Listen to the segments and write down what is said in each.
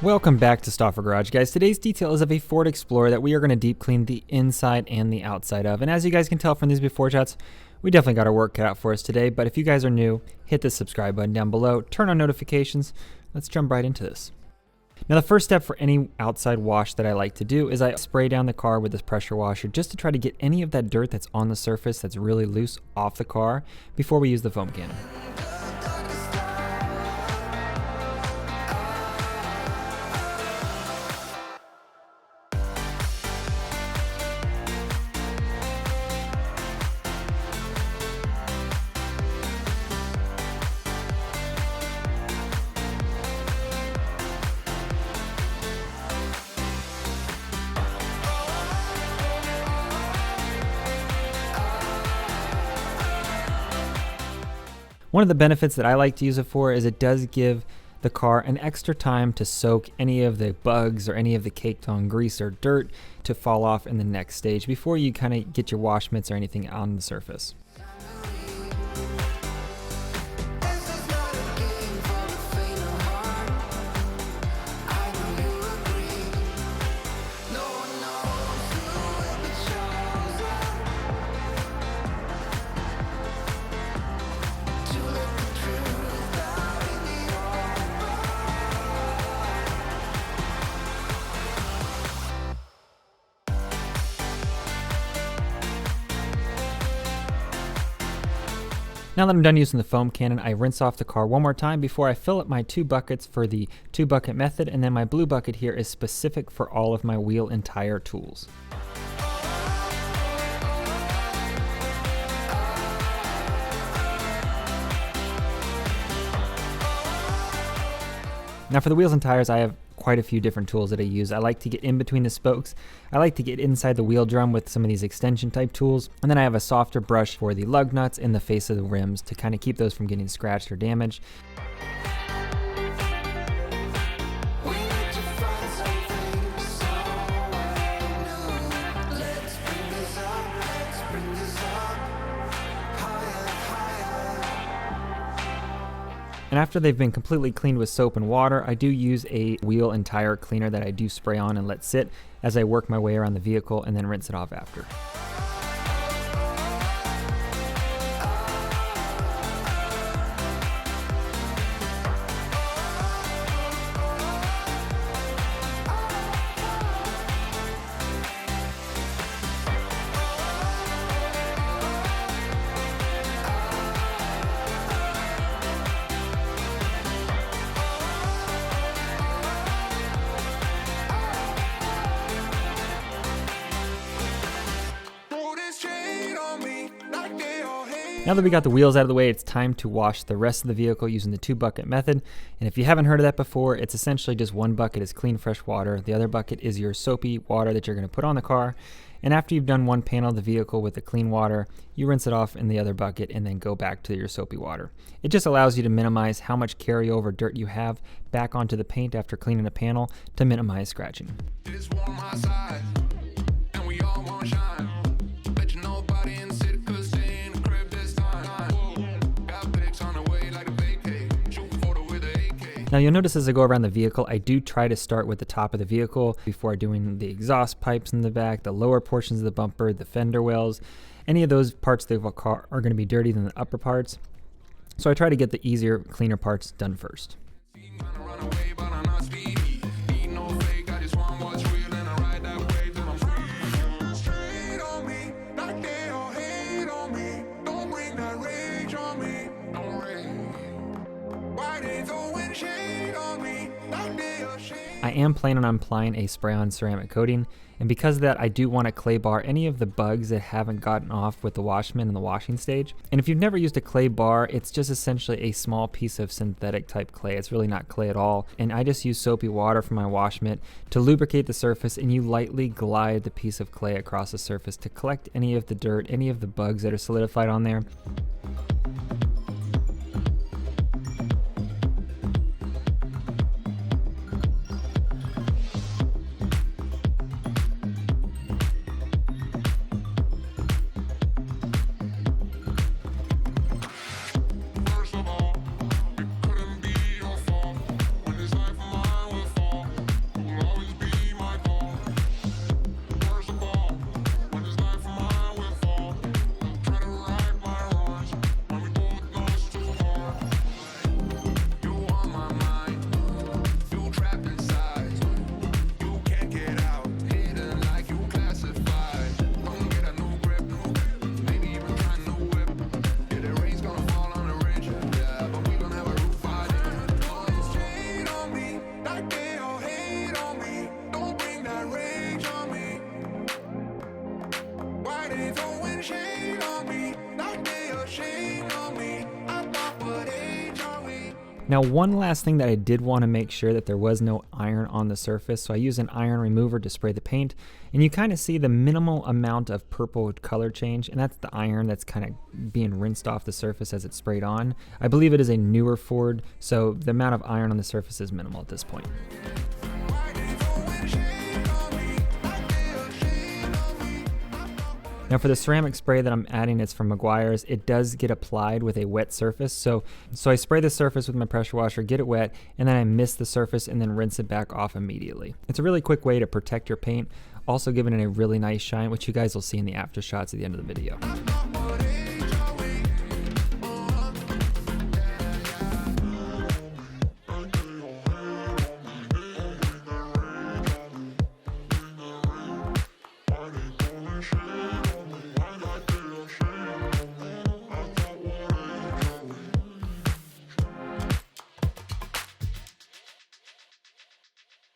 Welcome back to Stauffer Garage, guys. Today's detail is of a Ford Explorer that we are going to deep clean the inside and the outside of. And as you guys can tell from these before shots, we definitely got our work cut out for us today. But if you guys are new, hit the subscribe button down below, turn on notifications. Let's jump right into this. Now, the first step for any outside wash that I like to do is I spray down the car with this pressure washer just to try to get any of that dirt that's on the surface that's really loose off the car before we use the foam cannon. One of the benefits that I like to use it for is it does give the car an extra time to soak any of the bugs or any of the caked on grease or dirt to fall off in the next stage before you kind of get your wash mitts or anything on the surface. Now that I'm done using the foam cannon, I rinse off the car one more time before I fill up my 2 buckets for the 2-bucket method, and then my blue bucket here is specific for all of my wheel and tire tools. Now for the wheels and tires, I have quite a few different tools that I use. I like to get in between the spokes. I like to get inside the wheel drum with some of these extension type tools. And then I have a softer brush for the lug nuts and the face of the rims to kind of keep those from getting scratched or damaged. And after they've been completely cleaned with soap and water, I do use a wheel and tire cleaner that I do spray on and let sit as I work my way around the vehicle and then rinse it off after. Now that we got the wheels out of the way, it's time to wash the rest of the vehicle using the 2-bucket method. And if you haven't heard of that before, it's essentially just 1 bucket is clean, fresh water. The other bucket is your soapy water that you're going to put on the car. And after you've done one panel of the vehicle with the clean water, you rinse it off in the other bucket and then go back to your soapy water. It just allows you to minimize how much carryover dirt you have back onto the paint after cleaning a panel to minimize scratching. Now you'll notice as I go around the vehicle, I do try to start with the top of the vehicle before doing the exhaust pipes in the back, the lower portions of the bumper, the fender wells. Any of those parts of the car are going to be dirtier than the upper parts. So I try to get the easier, cleaner parts done first. I am planning on applying a spray-on ceramic coating, and because of that, I do want to clay bar any of the bugs that haven't gotten off with the wash mitt in the washing stage. And if you've never used a clay bar, it's just essentially a small piece of synthetic type clay. It's really not clay at all. And I just use soapy water for my wash mitt to lubricate the surface, and you lightly glide the piece of clay across the surface to collect any of the dirt, any of the bugs that are solidified on there. Now, one last thing that I did want to make sure that there was no iron on the surface, so I use an iron remover to spray the paint, and you kind of see the minimal amount of purple color change, and that's the iron that's kind of being rinsed off the surface as it's sprayed on. I believe it is a newer Ford, so the amount of iron on the surface is minimal at this point. Now for the ceramic spray that I'm adding, it's from Meguiar's. It does get applied with a wet surface. So I spray the surface with my pressure washer, get it wet, and then I mist the surface and then rinse it back off immediately. It's a really quick way to protect your paint, also giving it a really nice shine, which you guys will see in the after shots at the end of the video.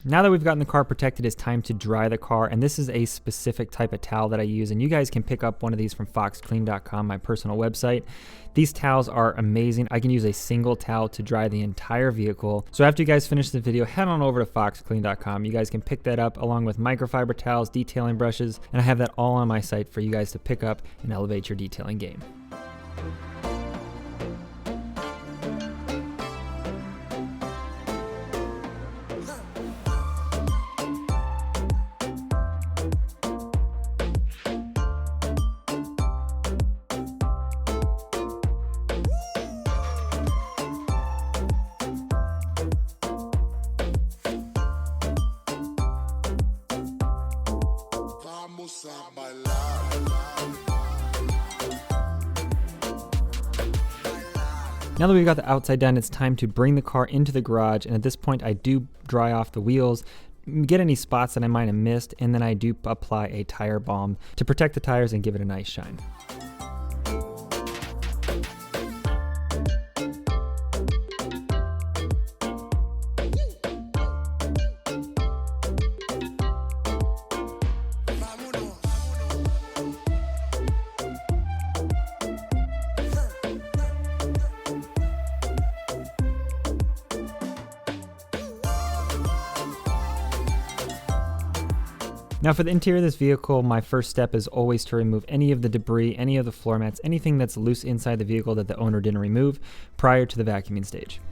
Now that we've gotten the car protected, it's time to dry the car, and this is a specific type of towel that I use, and you guys can pick up one of these from foxclean.com, my personal website. These towels are amazing. I can use a single towel to dry the entire vehicle. So after you guys finish the video, head on over to foxclean.com. You guys can pick that up along with microfiber towels, detailing brushes, and I have that all on my site for you guys to pick up and elevate your detailing game. Now that we've got the outside done, it's time to bring the car into the garage, and at this point I do dry off the wheels, get any spots that I might have missed, and then I do apply a tire balm to protect the tires and give it a nice shine. Now for the interior of this vehicle, my first step is always to remove any of the debris, any of the floor mats, anything that's loose inside the vehicle that the owner didn't remove prior to the vacuuming stage.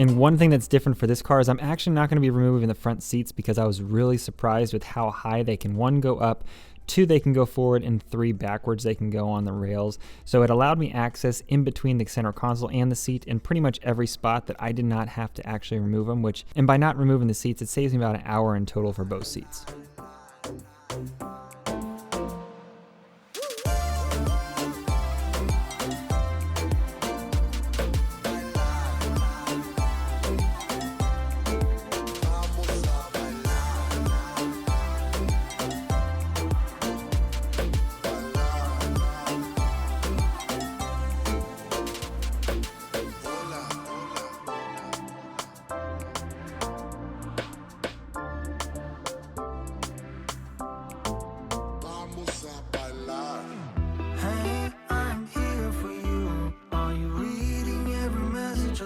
And one thing that's different for this car is I'm actually not going to be removing the front seats because I was really surprised with how high they can, 1, go up, 2, they can go forward, and 3, backwards they can go on the rails. So it allowed me access in between the center console and the seat in pretty much every spot that I did not have to actually remove them, and by not removing the seats, it saves me about an hour in total for both seats.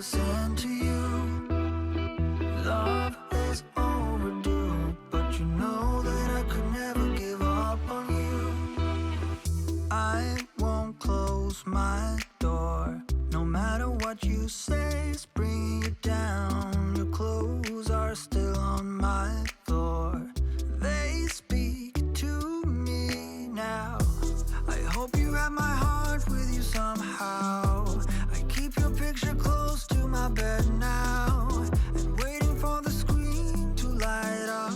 Send to you. Love is overdue, but you know that I could never give up on you. I won't close my door, no matter what you say is bringing you down. Your clothes are still on my floor, they speak to me now. I hope you have my heart with you somehow. I keep your picture close to my bed now, and waiting for the screen to light up,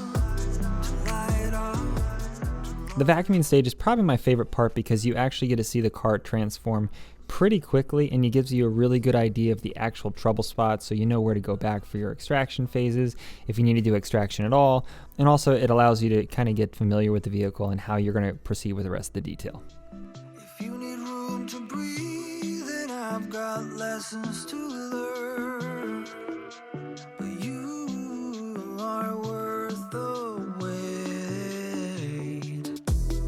to light up. The vacuuming stage is probably my favorite part because you actually get to see the car transform pretty quickly, and it gives you a really good idea of the actual trouble spots, so you know where to go back for your extraction phases if you need to do extraction at all. And also it allows you to kind of get familiar with the vehicle and how you're going to proceed with the rest of the detail. If you need room to breathe, then I've got lessons to learn. But you are worth the wait.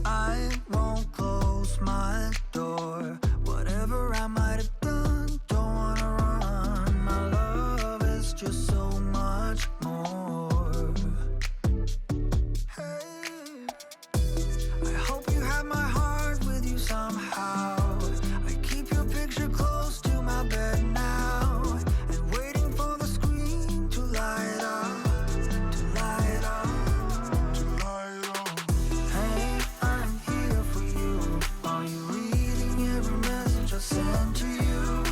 I won't close my door. Whatever I might have done, don't wanna run. My love is just so much more. Hey, I hope you have my heart with you somehow. I keep your picture close to my bed now, and waiting for the screen to light up, to light up, to light up. Hey, I'm here for you. Are you reading every message I send to you?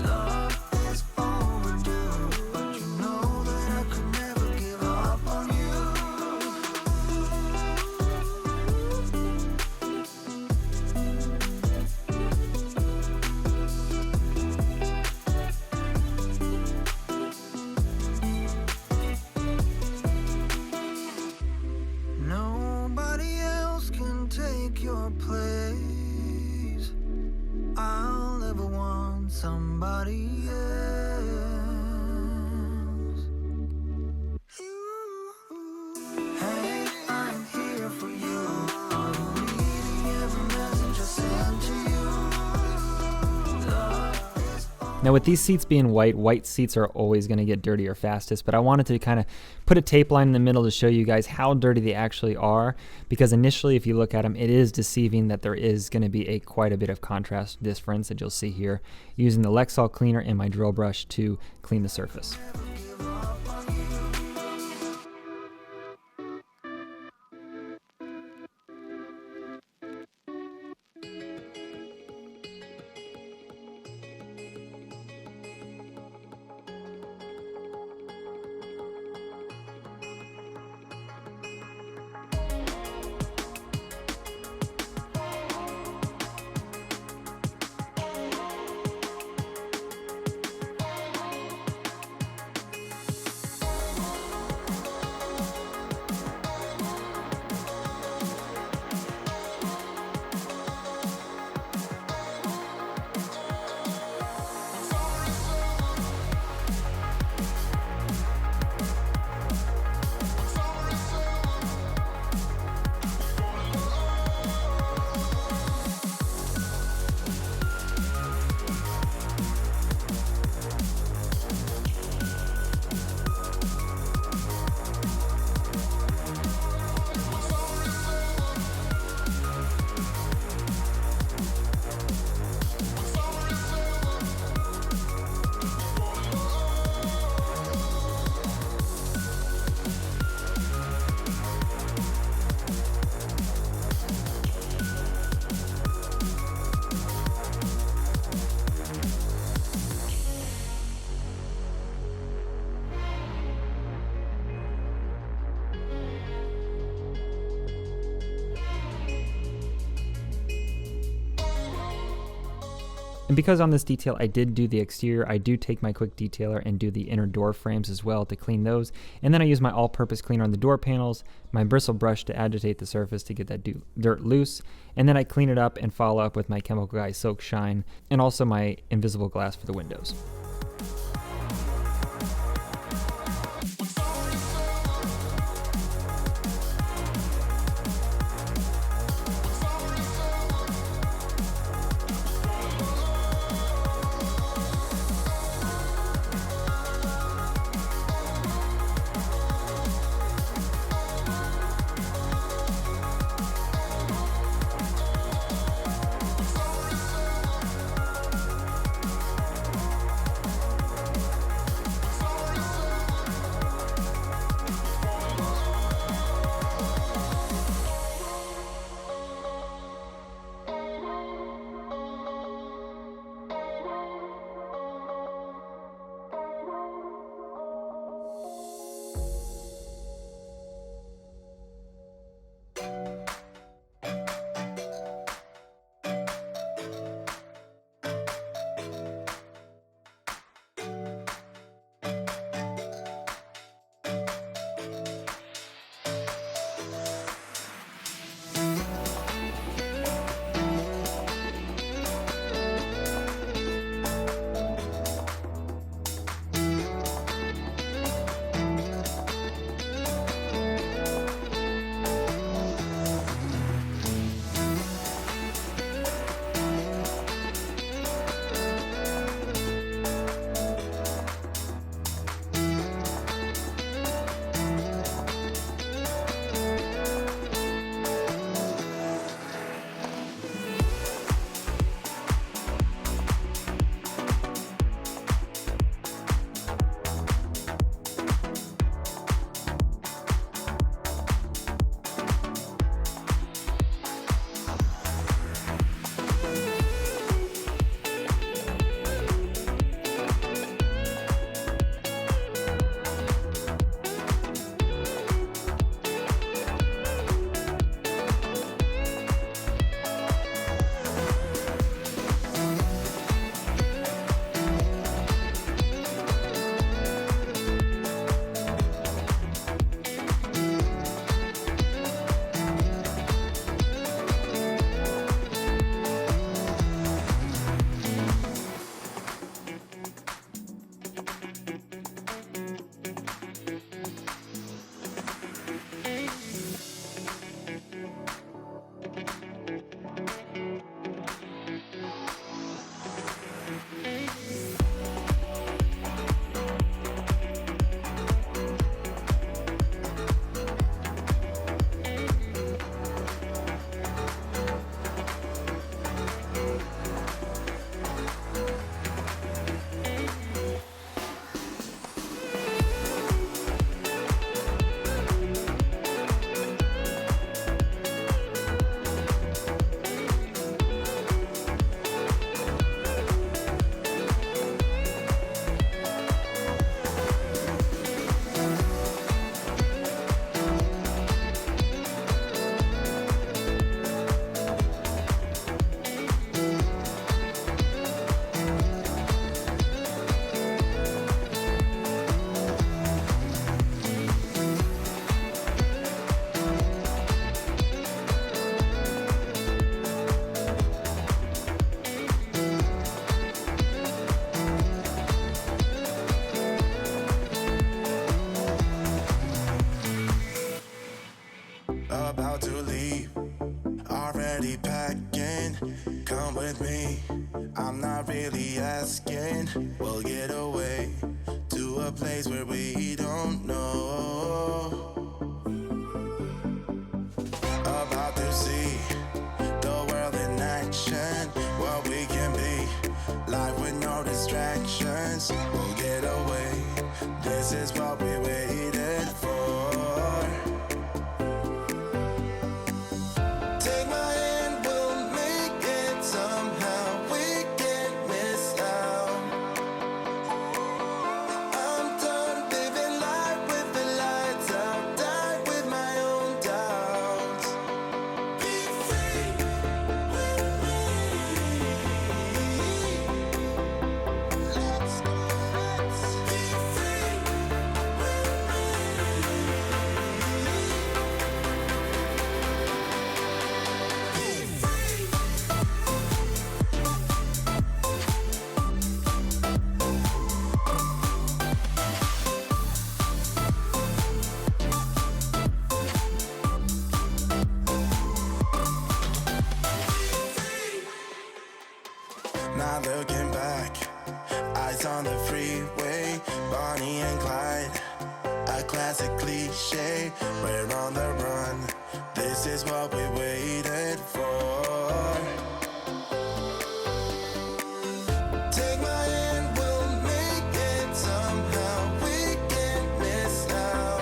Love is overdue, but you know that I could never give up on you. Nobody else can take your place. I'll ever want somebody else. Hey, I'm here for you. Are you reading every message I send to you? Love is Now with these seats being white seats are always going to get dirtier fastest, but I wanted to kind of put a tape line in the middle to show you guys how dirty they actually are, because initially if you look at them, it is deceiving that there is going to be quite a bit of contrast difference that you'll see here, using the Lexol cleaner and my drill brush to clean the surface. give up on you. And because on this detail I did do the exterior, I do take my quick detailer and do the inner door frames as well to clean those. And then I use my all-purpose cleaner on the door panels, my bristle brush to agitate the surface to get that dirt loose, and then I clean it up and follow up with my Chemical Guy Silk Shine and also my invisible glass for the windows. going, we'll get away to a place where we don't know. About to see the world in action, what we can be, life with no distractions. We'll get away, this is what we waited for. Take my hand, we'll make it somehow. We can't miss out. I'm done living life with the lights out. Die with my own doubts. Be free with me. Let's go, let's be free with me. Be free. Not looking back, eyes on the freeway, Bonnie and Clyde, a classic cliche. We're on the run, this is what we waited for. Take my hand, we'll make it somehow. We can't miss out.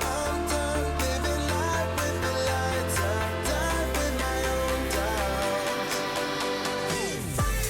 I'm done living life with the lights out. Die with my own doubts. Be free.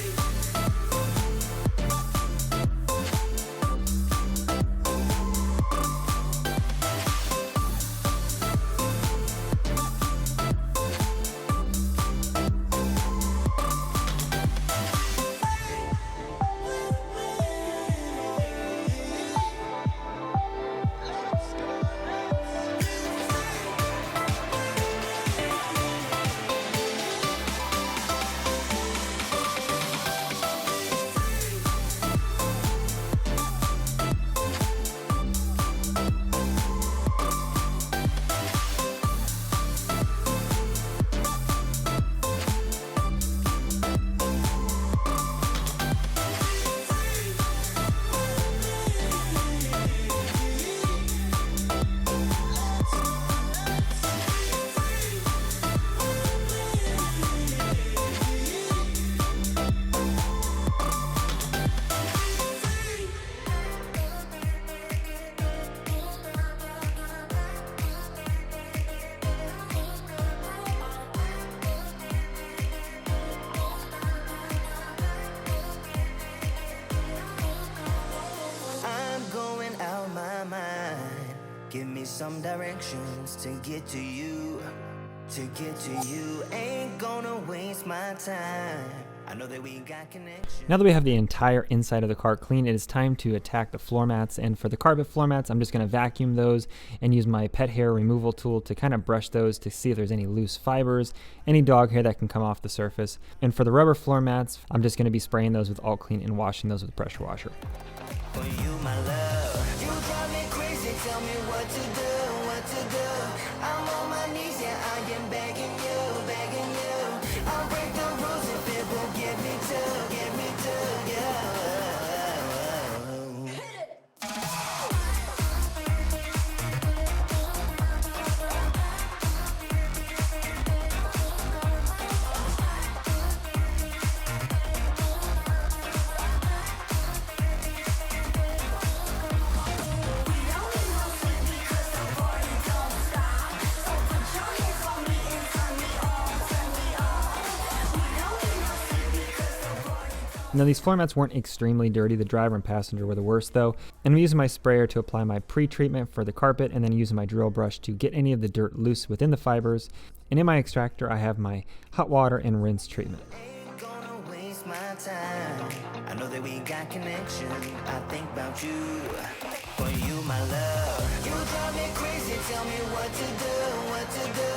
I'm going out my mind. Give me some directions to get to you. To get to you, ain't gonna waste my time. I know that we got connection. Now that we have the entire inside of the car clean, it is time to attack the floor mats. And for the carpet floor mats, I'm just going to vacuum those and use my pet hair removal tool to kind of brush those to see if there's any loose fibers, any dog hair that can come off the surface. And for the rubber floor mats, I'm just going to be spraying those with Alt Clean and washing those with a pressure washer. For you, my love, you drive me crazy. Tell me what to do, what to do. I'm on my knees, yeah, I am begging you, begging you. I'll break the rules if it will get me to you. Now these floor mats weren't extremely dirty. The driver and passenger were the worst though. And I'm using my sprayer to apply my pre-treatment for the carpet and then using my drill brush to get any of the dirt loose within the fibers. And in my extractor, I have my hot water and rinse treatment. Ain't gonna waste my time. I know that we got connection. I think about you. For you, my love. You drive me crazy. Tell me what to do, what to do.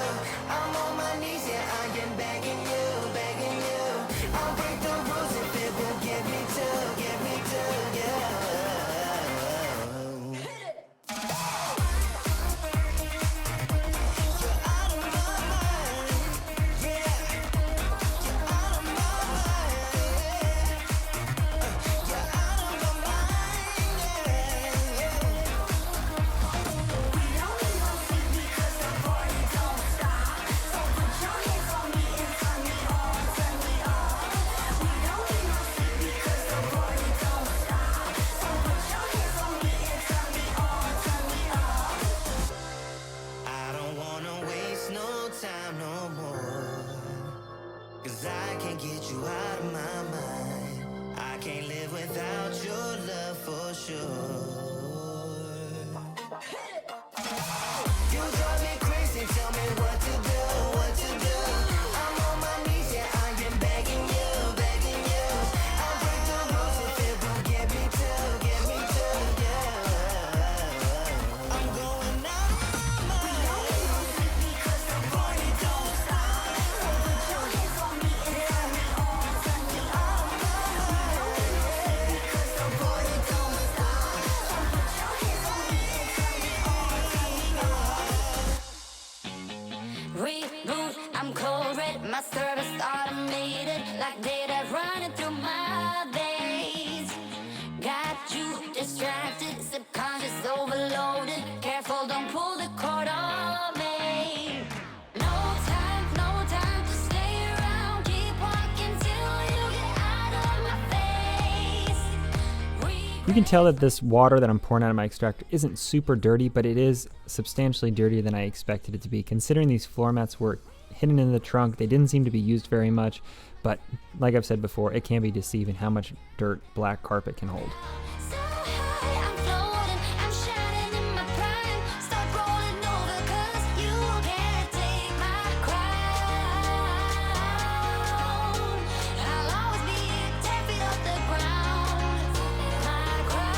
I'm on my knees, yeah, I am begging you, begging you. I'll break the rules if it will get me to you. You're out of my mind, yeah. You're out of my mind. sure. You drive me crazy, tell me what to do, what to do. I'm on my knees, yeah, I am begging you, begging you. I'll break the rules if it will get me to, yeah. I'm going out on my own because the party don't stop. So put your hands on me and turn me on, turn me on. Because the party don't stop. So put your hands on me and turn me on, turn me on. Reboot, I'm cold red, my service automated, like data running through my veins. Got you distracted, subconscious overloaded. Careful, don't pull the cord on me. No time to stay around. Keep walking till you get out of my face. You can tell that this water that I'm pouring out of my extractor isn't super dirty, but it is substantially dirtier than I expected it to be. Considering these floor mats were hidden in the trunk, they didn't seem to be used very much, but like I've said before, it can be deceiving how much dirt black carpet can hold. So high, I'm floating, I'm shining in my prime. Start rolling over 'cause you can't take my crown. I'll always be 10 feet off the ground. My crown.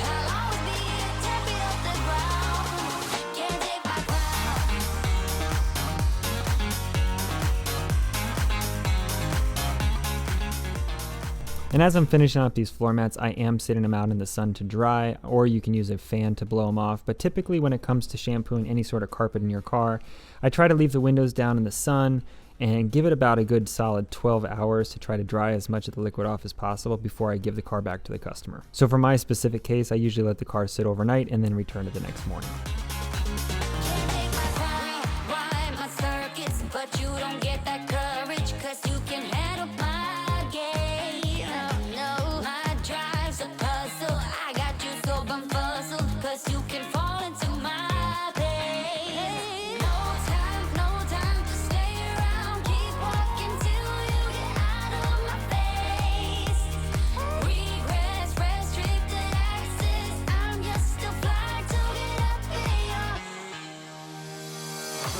I'll always be 10 feet off the ground. Can't take my crown. And as I'm finishing up these floor mats, I am sitting them out in the sun to dry, or you can use a fan to blow them off. But typically when it comes to shampooing any sort of carpet in your car, I try to leave the windows down in the sun and give it about a good solid 12 hours to try to dry as much of the liquid off as possible before I give the car back to the customer. So for my specific case, I usually let the car sit overnight and then return it the next morning. Rhyme my circuits, but you don't get that courage, 'cause you can handle my game. No, my drive's a puzzle. I got you so bumfuzzled, 'cause you can fall into my pain. No time to stay around. Keep walking till you get out of my face. Regrets, restricted access. I'm just a flag to get up in your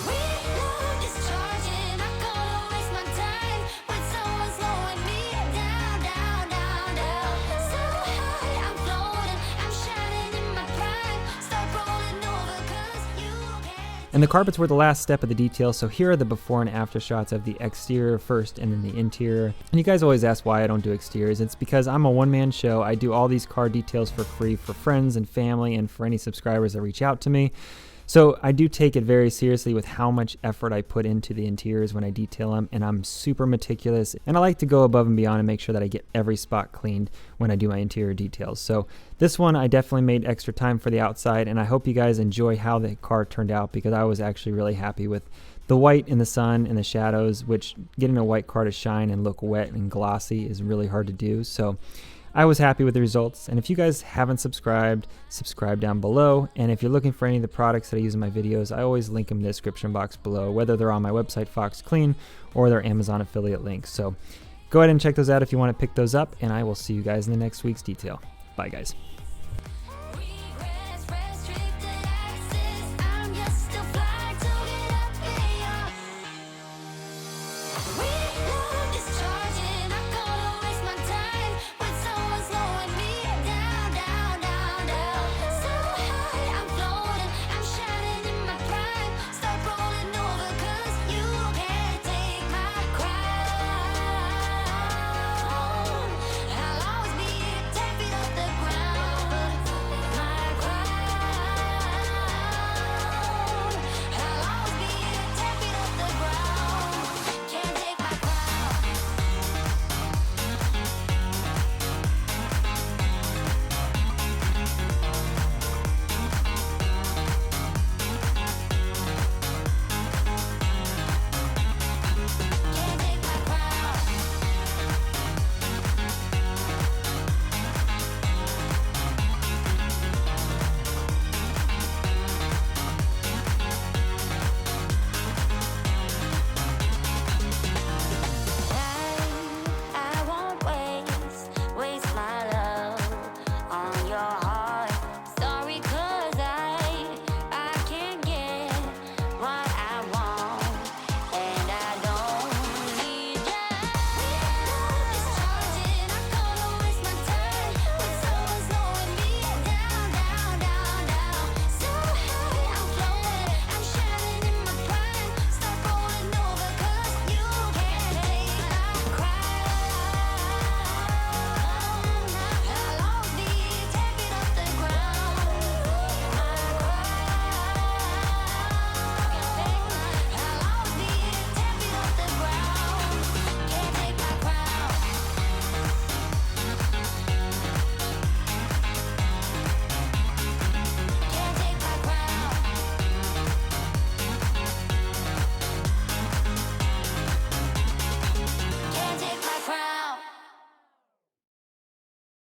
reload, discharging. I'm gonna waste my time when someone's slowing me down, down, down, down. So high, I'm floating, I'm shining in my prime. Start rolling over 'cause you can't. And the carpets were the last step of the detail, so here are the before and after shots of the exterior first and then the interior. And you guys always ask why I don't do exteriors. It's because I'm a one-man show. I do all these car details for free for friends and family and for any subscribers that reach out to me. So I do take it very seriously with how much effort I put into the interiors when I detail them, and I'm super meticulous, and I like to go above and beyond and make sure that I get every spot cleaned when I do my interior details. So this one I definitely made extra time for the outside, and I hope you guys enjoy how the car turned out, because I was actually really happy with the white in the sun and the shadows, which getting a white car to shine and look wet and glossy is really hard to do. So I was happy with the results, and if you guys haven't subscribed, subscribe down below. And if you're looking for any of the products that I use in my videos, I always link them in the description box below, whether they're on my website Fox Clean or their Amazon affiliate links. So go ahead and check those out if you want to pick those up, and I will see you guys in the next week's detail. Bye guys.